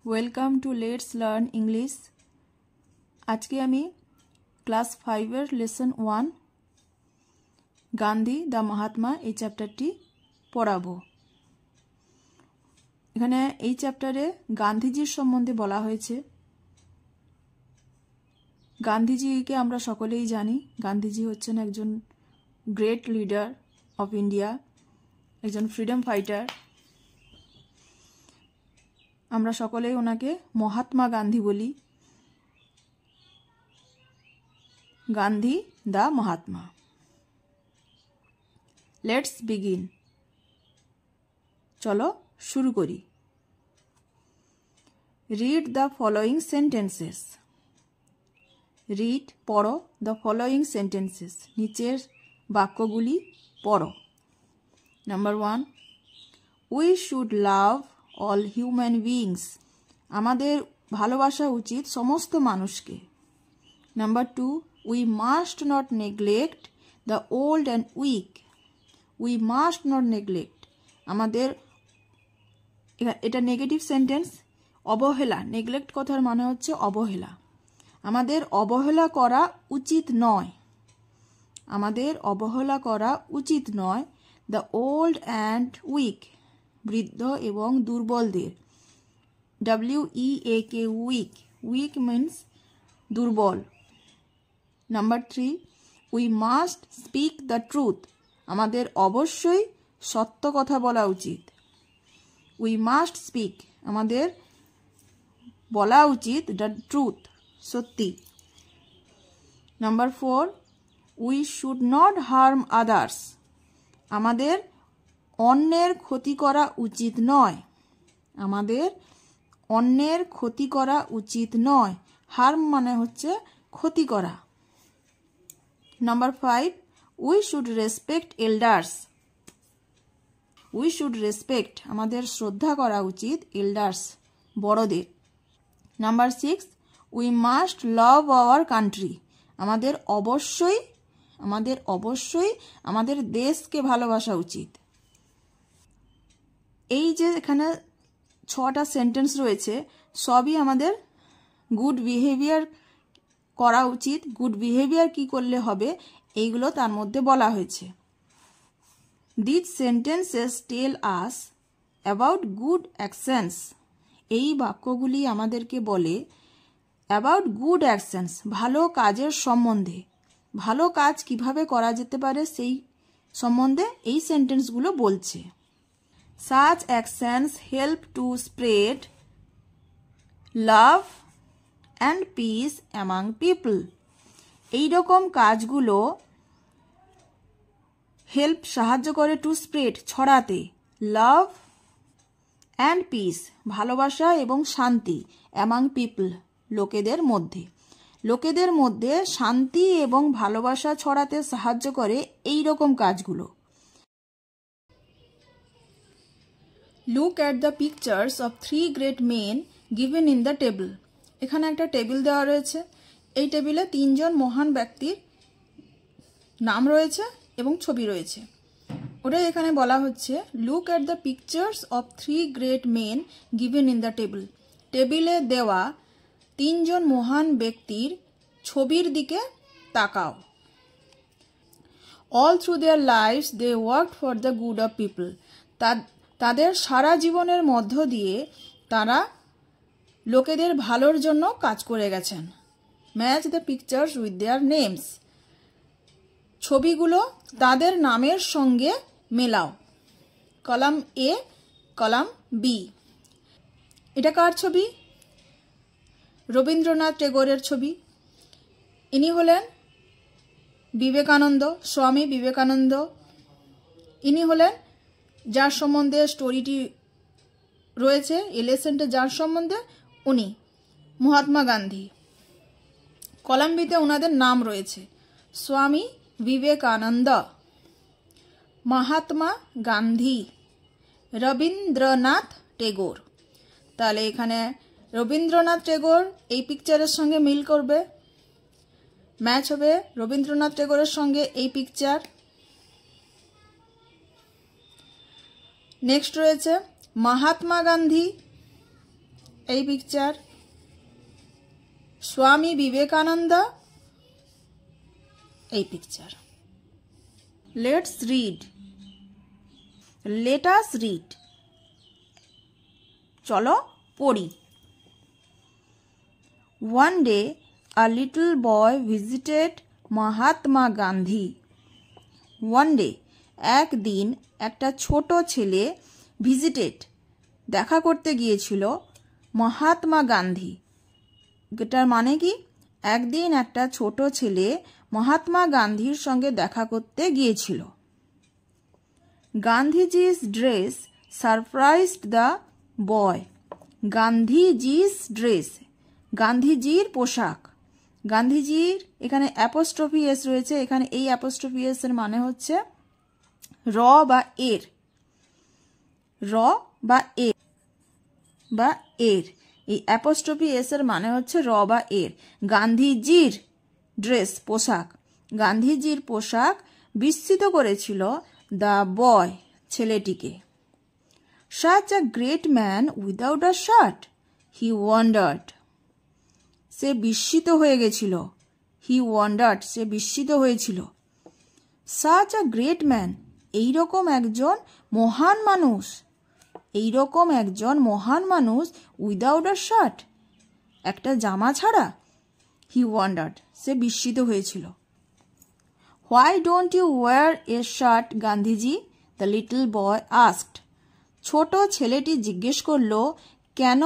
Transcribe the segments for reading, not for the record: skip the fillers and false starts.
Welcome to let's learn English. আজকে আমি class 5-এর লেসন 1 গান্ধী দ্য মহাত্মা এই চ্যাপ্টারটি পড়াবো। এখানে এই চ্যাপ্টারে গান্ধীজির সম্বন্ধে বলা হয়েছে। গান্ধীজিকে আমরা সকলেই জানি। গান্ধীজি হচ্ছেন একজন গ্রেট লিডার অফ ইন্ডিয়া, একজন ফ্রিডম ফাইটার। আমরা সকলেই ওনাকে মহাত্মা গান্ধী বলি। Gandhi the Mahatma. Let's begin. চলো শুরু করি। Read the following sentences. Read পড়ো দ্য ফলোয়িং সেন্টেন্সেস, নিচের বাক্যগুলি পড়ো। Number 1, we should love all human beings. আমাদের ভালোবাসা উচিত সমস্ত মানুষকে। Number 2, we must not neglect the old and weak. We must not neglect, আমাদের, এটা নেগেটিভ সেন্টেন্স, অবহেলা। নেগলেক্ট কথার মানে হচ্ছে অবহেলা। আমাদের অবহেলা করা উচিত নয়। আমাদের অবহেলা করা উচিত নয় দ্য ওল্ড অ্যান্ড উইক, বৃদ্ধ এবং দুর্বলদের। WEAK, weak. উইক মিন্স দুর্বল। Number 3, we must speak the truth. আমাদের অবশ্যই সত্য কথা বলা উচিত। উই মাস্ট স্পিক, আমাদের বলা উচিত দ্য ট্রুথ, সত্যি। Number 4, we should not harm others. আমাদের অন্যের ক্ষতি করা উচিত নয়। আমাদের অন্যের ক্ষতি করা উচিত নয়। হার্ম মানে হচ্ছে ক্ষতি করা। Number 5, we should respect elders. We should respect, আমাদের শ্রদ্ধা করা উচিত এল্ডার্স, বড়দের। Number 6, we must love our country. আমাদের অবশ্যই আমাদের দেশকে ভালোবাসা উচিত। এই যে এখানে 6টা সেন্টেন্স রয়েছে, সবই আমাদের গুড বিহেভিয়ার করা উচিত। গুড বিহেভিয়ার কি করলে হবে, এইগুলো তার মধ্যে বলা হয়েছে। This sentences tell us about good actions. এই বাক্যগুলি আমাদেরকে বলে অ্যাবাউট গুড অ্যাকশনস, ভালো কাজের সম্বন্ধে। ভালো কাজ কিভাবে করা যেতে পারে সেই সম্বন্ধে এই সেন্টেন্সগুলো বলছে। Such actions help to spread love and peace among people. এই রকম কাজগুলো হেল্প, সাহায্য করে, টু স্প্রেড, ছড়াতে, লাভ অ্যান্ড পিস, ভালোবাসা এবং শান্তি, অ্যামাং পিপল, লোকেদের মধ্যে। লোকেদের মধ্যে শান্তি এবং ভালোবাসা ছড়াতে সাহায্য করে এই রকম কাজগুলো। Look at the pictures of 3 great men given in the table. এখানে একটা টেবিল দেওয়া রয়েছে। এই টেবিলে 3 জন মহান ব্যক্তির নাম রয়েছে এবং ছবি রয়েছে। ওটাই এখানে বলা হচ্ছে look at the pictures of 3 great men given in the table. টেবিলে দেওয়া 3 জন মহান ব্যক্তির ছবির দিকে তাকাও। All through their lives they worked for the good of people. তাদের সারা জীবনের মধ্য দিয়ে তারা লোকেদের ভালোর জন্য কাজ করে গেছেন। Match the pictures with their names. ছবিগুলো তাদের নামের সঙ্গে মেলাও। Column A, column B। এটা কার ছবি? রবীন্দ্রনাথ টেগোরের ছবি। ইনি হলেন বিবেকানন্দ, স্বামী বিবেকানন্দ। ইনি হলেন যার সম্বন্ধে স্টোরিটি রয়েছে, এই লেসনটা যার সম্বন্ধে, উনি মহাত্মা গান্ধী। কলাম বিতে ওনাদের নাম রয়েছে স্বামী বিবেকানন্দ, মহাত্মা গান্ধী, রবীন্দ্রনাথ টেগোর। তাহলে এখানে রবীন্দ্রনাথ টেগোর এই পিকচারের সঙ্গে মিল করবে, ম্যাচ হবে রবীন্দ্রনাথ টেগোরের সঙ্গে এই পিকচার। নেক্সট রয়েছে মহাত্মা গান্ধী, এই পিকচার স্বামী বিবেকানন্দ এই picture let's read let us read চলো পড়ি One day a little boy visited Mahatma Gandhi. One day একদিন একটা ছোট ছেলে ভিজিটেড দেখা করতে গিয়েছিল মহাত্মা গান্ধী। এটার মানে কি? একদিন একটা ছোট ছেলে মহাত্মা গান্ধীর সঙ্গে দেখা করতে গিয়েছিল। গান্ধীজি's dress surprised the boy. গান্ধীজি's dress গান্ধীজির পোশাক গান্ধীজির এখানে অ্যাপোস্ট্রফি এস রয়েছে এখানে এই অ্যাপোস্ট্রফি এস এর মানে হচ্ছে র বা এর এই অ্যাপোস্ট্রফি এস এর মানে হচ্ছে র বা এর গান্ধীজির ড্রেস পোশাক গান্ধীজির পোশাক বিস্মিত করেছিল দ্য বয় ছেলেটিকে such a great man without a shirt he wondered সে বিস্মিত হয়ে গেছিল হি ওয়ান্ডার্ড সে বিস্মিত হয়েছিল সাচ আ গ্রেট ম্যান এইরকম একজন মহান মানুষ উইদাউট আ শার্ট একটা জামা ছাড়া হি ওয়ান্ডার্ড সে বিস্মিত হয়েছিল why don't you wear a shirt Gandhiji the little boy asked ছোট ছেলেটি জিজ্ঞেস করল কেন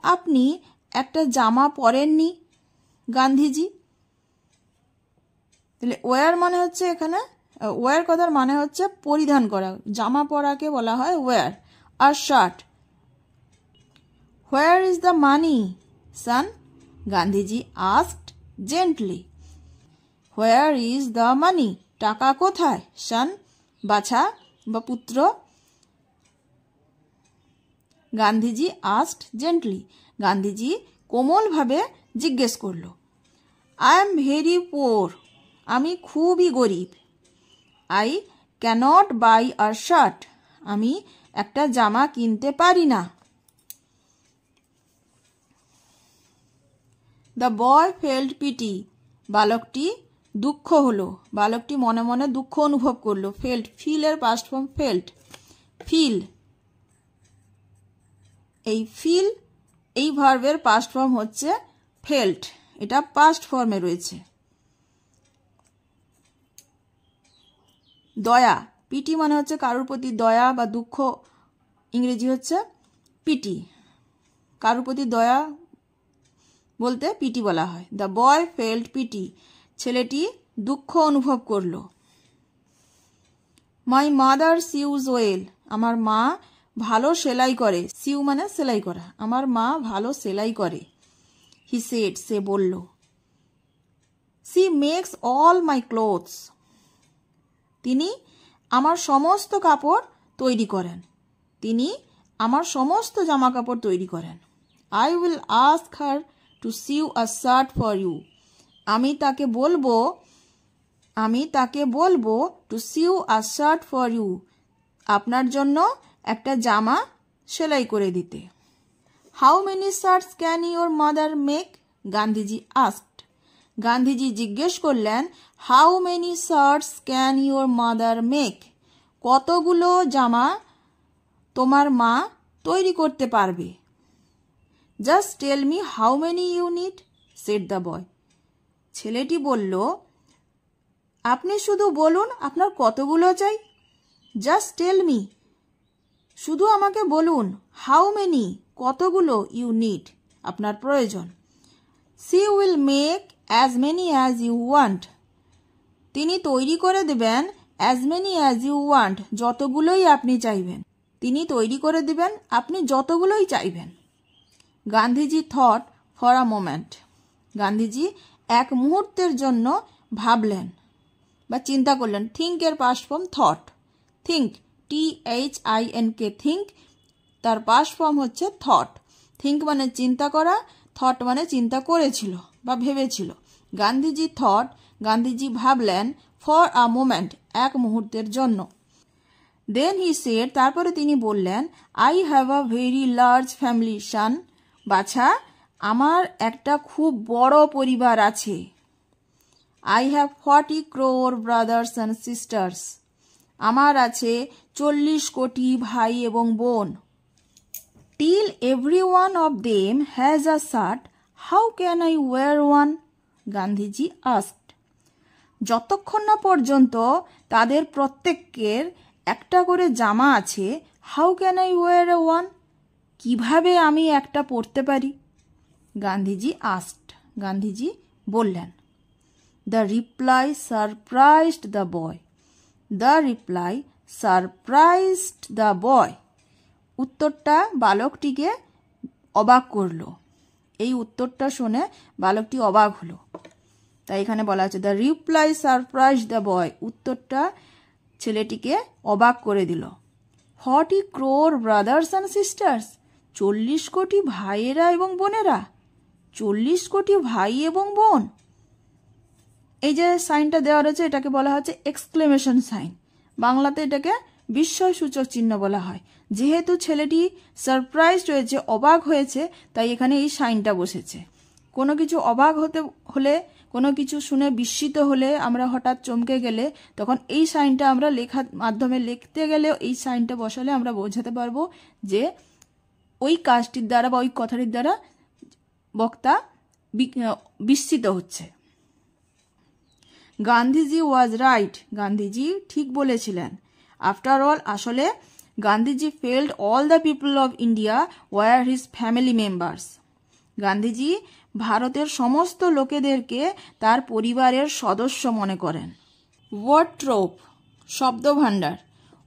আপনি একটা জামা পরেননি গান্ধীজি তাহলে ওয়্যার মানে হচ্ছে এখানে ওয়্যার কথার মানে হচ্ছে পরিধান করা জামা পরাকে বলা হয় ওয়্যার আর shirt where is the money son Gandhiji asked gently where is the money টাকা কোথায় সান বাছা বা পুত্র গান্ধীজি আস্কড জেন্টলি গান্ধীজি কোমলভাবে জিজ্ঞেস করল আই এম ভেরি পোর আমি খুবই গরিব I cannot buy a shirt আমি একটা জামা কিনতে পারি না দ্য বয় ফেল্ট পিটি বালকটি দুঃখ হলো বালকটি মনে মনে দুঃখ অনুভব করলো ফেল্ট ফিলের পাস্ট ফর্ম ফেল্ট ফিল এই ফিল এই ভার্বের পাস্ট ফর্ম হচ্ছে ফেল্ট এটা পাস্ট ফর্মে রয়েছে দয়া পিটি মানে হচ্ছে কারোর প্রতি দয়া বা দুঃখ ইংরেজি হচ্ছে পিটি কারোর প্রতি দয়া বলতে পিটি বলা হয় দ্য বয় ফেল্ট পিটি ছেলেটি দুঃখ অনুভব করলো মাই মাদার সিউজ ওয়েল আমার মা ভালো সেলাই করে সিউ মানে সেলাই করা আমার মা ভালো সেলাই করে হি সেড সে বলল she makes all my clothes তিনি আমার সমস্ত কাপড় তৈরি করেন তিনি আমার সমস্ত জামা কাপড় তৈরি করেন I will ask her to sew a shirt for you আমি তাকে বলবো to sew a shirt for you আপনার জন্য একটা জামা সেলাই করে দিতে how many shirts can your mother make Gandhiji asked Gandhiji জিজ্ঞেস করলেন how many shirts can your mother make কতগুলো জামা তোমার মা তৈরি করতে পারবে just tell me how many you need said the boy ছেলেটি বলল আপনি শুধু বলুন আপনার কতগুলো চাই জাস্ট টেল মি শুধু আমাকে বলুন হাউ মেনি কতগুলো ইউ নিড আপনার প্রয়োজন she will make as many as you want তিনি তৈরি করে দেবেন as many as you want যতগুলোই আপনি চাইবেন তিনি তৈরি করে দেবেন আপনি যতগুলোই চাইবেন Gandhiji thought for a moment Gandhiji এক মুহূর্তের জন্য ভাবলেন বা চিন্তা করলেন থিঙ্কের past form thought think THINK think তার পাস্ট ফর্ম হচ্ছে থট থিঙ্ক মানে চিন্তা করা থট মানে চিন্তা করেছিল বা ভেবেছিল গান্ধীজি থট গান্ধীজি ভাবলেন ফর আ মোমেন্ট এক মুহূর্তের জন্য দেন হি সেড, তারপরে তিনি বললেন, I have a very large family son, বাছা আমার একটা খুব বড় পরিবার আছে। I have 40 crore brothers and sisters, আমার আছে 40 কোটি ভাই এবং বোন। Till every one of them has a shirt, how can I wear one? Gandhiji asked. যতক্ষণ না পর্যন্ত তাদের প্রত্যেকের একটা করে জামা আছে, how can I wear a one? কিভাবে আমি একটা পরতে পারি? গান্ধীজি আস্কড, গান্ধীজি বললেন। The reply surprised the boy, the reply surprised the বয়, উত্তরটা বালকটিকে অবাক করল। এই উত্তরটা শুনে বালকটি অবাক হলো, তাই এখানে বলা আছে the reply surprise the boy, উত্তরটা ছেলেটিকে অবাক করে দিল। 40 crore ব্রাদার্স অ্যান্ড সিস্টার্স, 40 কোটি ভাইয়েরা এবং বোনেরা, 40 কোটি ভাই এবং বোন। এই যে সাইনটা দেওয়া রয়েছে এটাকে বলা হচ্ছে এক্সক্লেমেশন সাইন, বাংলাতে এটাকে বিস্ময়সূচক চিহ্ন বলা হয়। যেহেতু ছেলেটি সারপ্রাইজ হয়েছে, অবাক হয়েছে, তাই এখানে এই সাইনটা বসেছে। কোনো কিছু অবাক হলে, কোনো কিছু শুনে বিস্মিত হলে, আমরা হঠাৎ চমকে গেলে, তখন এই সাইনটা আমরা লেখার মাধ্যমে লিখতে গেলে এই সাইনটা বসালে আমরা বোঝাতে পারবো যে ওই কাজটির দ্বারা বা ওই কথাটির দ্বারা বক্তা বিস্মিত হচ্ছে। গান্ধীজি ওয়াজ রাইট, গান্ধীজি ঠিক বলেছিলেন। আফটার অল, আসলে Gandhiji felt all the people of India were his family members, Gandhiji ভারতের সমস্ত লোকেদেরকে তার পরিবারের সদস্য মনে করেন। ওয়ার্ডট্রোপ শব্দভাণ্ডার,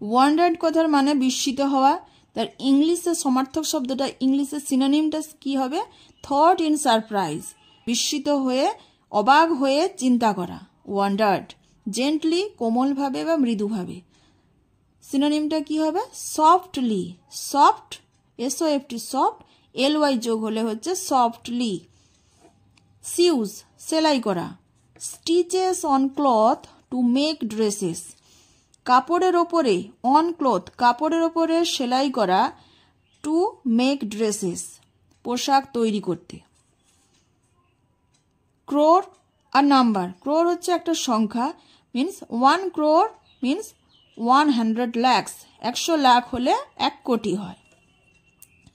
ওয়ান্ডার্ড কথার মানে বিস্মিত হওয়া, তার ইংলিশে সমার্থক শব্দটা, ইংলিশের সিনোনিমটা কি হবে? থট ইন সারপ্রাইজ, বিস্মিত হয়ে, অবাক হয়ে চিন্তা করা। ওয়ান্ডার্ড জেন্টলি, কোমলভাবে বা মৃদুভাবে। সিনোনিমটা কি হবে? Softly, soft, SOFT soft, LY যোগ হলে হচ্ছে সফটলি। সিউজ সেলাই করা। Stitches on cloth to make dresses, কাপড়ের ওপরে, অন ক্লথ কাপড়ের ওপরে সেলাই করা, টু মেক ড্রেসেস পোশাক তৈরি করতে। ক্রোর আর নাম্বার, ক্রোর হচ্ছে একটা সংখ্যা, means 1 crore means 100 lakhs, 100 lakh হলে 1 কোটি হয়।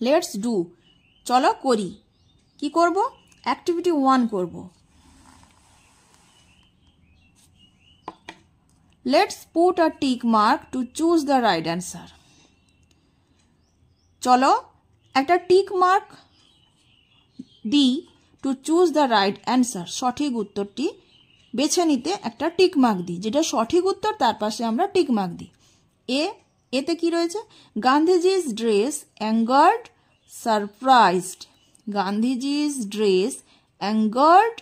লেটস ডু চলো করি, কি করব? অ্যাক্টিভিটি 1 করব। Let's put a tick mark to choose the right answer. চলো একটা টিক মার্ক দিই, to choose the right answer, সঠিক উত্তরটি বেছে নিতে একটা টিক মার্ক দিই, যেটা সঠিক উত্তর তার পাশে আমরা টিক মার্ক দিই। এতে কি রয়েছে? Gandhiji's dress angered surprised, Gandhiji's dress angered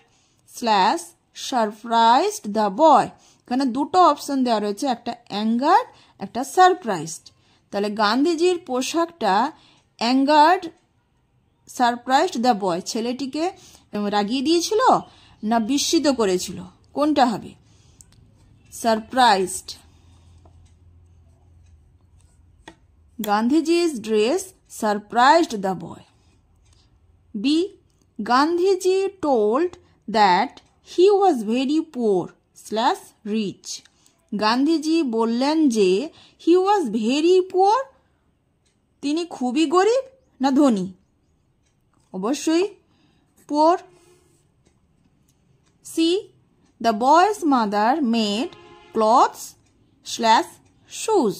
/ surprised the boy. এখানে দুটো অপশন দেওয়া রয়েছে, একটা অ্যাঙ্গার্ড, একটা সারপ্রাইজড। তাহলে গান্ধীজির পোশাকটা অ্যাঙ্গার্ড সারপ্রাইজড দ্য বয়, ছেলেটিকে রাগিয়ে দিয়েছিল না বিস্মিত করেছিল, কোনটা হবে? Surprised. Gandhiji's dress surprised the boy. B. Gandhiji told that he was very poor / rich. Gandhiji বললেন যে he was very poor, তিনি খুবই গরিব না ধনী? অবশ্যই poor. C. The boy's mother made clothes / shoes.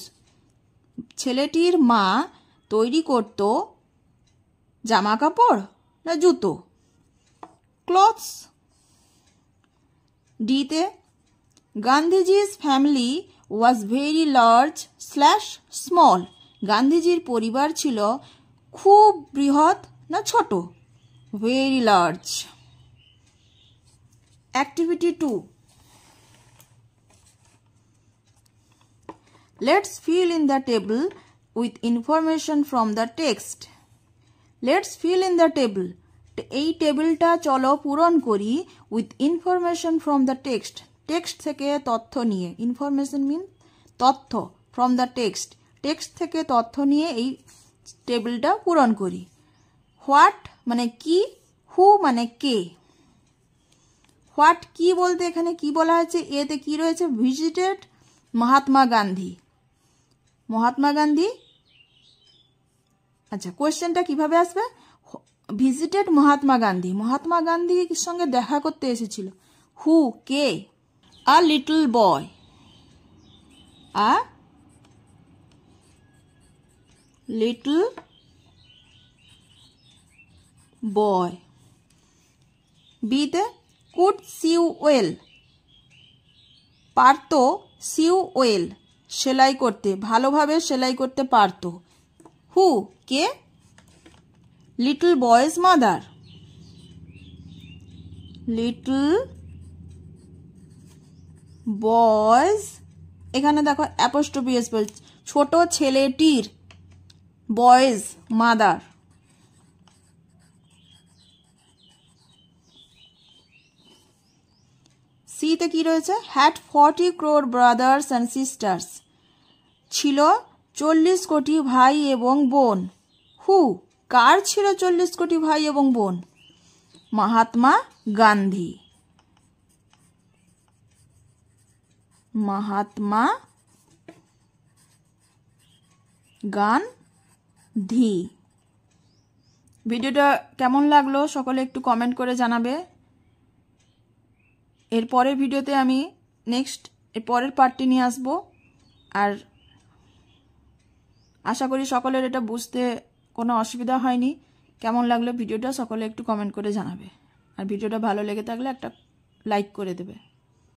ছেলেটির মা তৈরি করত জামা কাপড় না জুতো? ক্লথস। ডিতে Gandhiji's family was very large / small, গান্ধীজির পরিবার ছিল খুব বৃহৎ না ছোট? Very large. Activity 2, let's fill in the table with information from the text. Let's fill in the table, এই টেবিলটা চলো পূরণ করি with information from the text, text থেকে তথ্য নিয়ে। ইনফরমেশন মিন তথ্য, ফ্রম দ্য টেক্সট, টেক্সট থেকে তথ্য নিয়ে এই টেবিলটা পূরণ করি। হোয়াট মানে কি, হু মানে কে। হোয়াট কি বলতে এখানে কি বলা হয়েছে, এতে কি রয়েছে, ভিজিটেড মহাত্মা গান্ধী। মহাত্মা গান্ধী, আচ্ছা কোয়েশ্চেনটা কিভাবে আসবে, ভিজিটেড মহাত্মা গান্ধী, মহাত্মা গান্ধীর সঙ্গে দেখা করতে এসেছিল। হু কে, a little boy, a little boy. বিতে কুড সিউ ওয়েল, পারতো সিউ ওয়েল সেলাই করতে, ভালোভাবে সেলাই করতে পারতো। হু কে, little boy's mother, little boys, এখানে দেখো অ্যাপোস্ট্রফি এস বলছে, ছোট ছেলেটির, বয়েজ মাদার। সিতে কি রয়েছে, had 40 crore brothers and sisters, ছিল 40 কোটি ভাই এবং বোন। হু কার ছিল 40 কোটি ভাই এবং বোন, মহাত্মা গান্ধী, মহাত্মা গান্ধী। ভিডিওটা কেমন লাগলো সকলে একটু কমেন্ট করে জানাবে। এর পরের ভিডিওতে আমি নেক্সট এর পরের পার্টটি নিয়ে আসব। আর আশা করি সকলের এটা বুঝতে কোনো অসুবিধা হয়নি। কেমন লাগলো ভিডিওটা সকলে একটু কমেন্ট করে জানাবে। আর ভিডিওটা ভালো লেগে থাকলে একটা লাইক করে দেবে।